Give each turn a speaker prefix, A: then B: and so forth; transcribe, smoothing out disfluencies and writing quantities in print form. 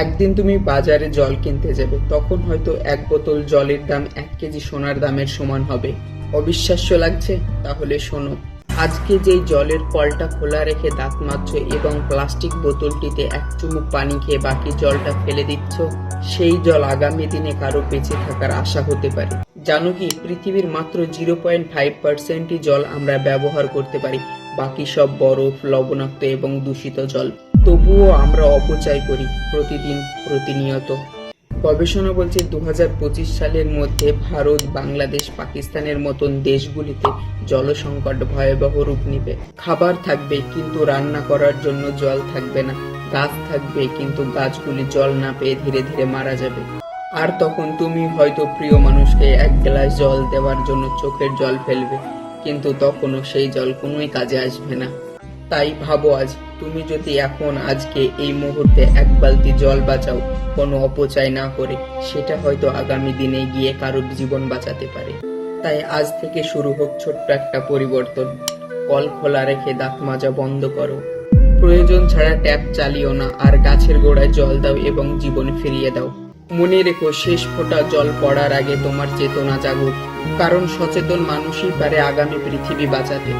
A: একদিন তুমি বাজারে জল কিনতে যাবে, তখন হয়তো এক বোতল জলের দাম 1 কেজি সোনার দামের সমান হবে। অবিশ্বাস্য লাগছে? তাহলে শোনো, আজকে যেই জলের কলটা খোলা রেখে দাঁত মাজছো এবং প্লাস্টিক বোতলটিতে এক চুমুক পানি খেয়ে বাকি জলটা ফেলে দিচ্ছ, সেই জল আগামী দিনে কারো বেঁচে থাকার আশা হতে পারে। জানো কি, পৃথিবীর মাত্র 0.5%ই জল আমরা ব্যবহার করতে পারি। বাকি সব বরফ, লবণাক্ত এবং দূষিত জল। তবুও আমরা অপচয় করি প্রতিদিন, প্রতিনিয়ত। গবেষণা বলছে 2025 সালের মধ্যে ভারত, বাংলাদেশ, পাকিস্তানের মতন দেশগুলিতে জলসংকট ভয়াবহ রূপ নেবে। খাবার থাকবে কিন্তু রান্না করার জন্য জল থাকবে না। গাছ থাকবে কিন্তু গাছগুলি জল না পেয়ে ধীরে ধীরে মারা যাবে। আর তখন তুমি হয়তো প্রিয় মানুষকে এক গ্লাস জল দেওয়ার জন্য চোখের জল ফেলবে, কিন্তু তখনও সেই জল কোনোই কাজে আসবে না। তাই ভাবো, আজ তুমি যদি আজকে এই মুহূর্তে এক বালতি জল বাঁচাও কোনো অপচয় না করে, সেটা হয়তো আগামী দিনে গিয়ে কারোর জীবন বাঁচাতে পারে। তাই আজ থেকে শুরু হোক ছোট্ট একটা পরিবর্তন। কল খোলা রেখে দাঁত মাজা বন্ধ করো, প্রয়োজন ছাড়া ট্যাপ চালিও না, আর গাছের গোড়ায় জল দাও এবং জীবন ফিরিয়ে দাও। মনে রেখো, শেষ ফোঁটা জল পড়ার আগে তোমার চেতনা জাগুক, কারণ সচেতন মানুষই পারে আগামী পৃথিবী বাঁচাতে।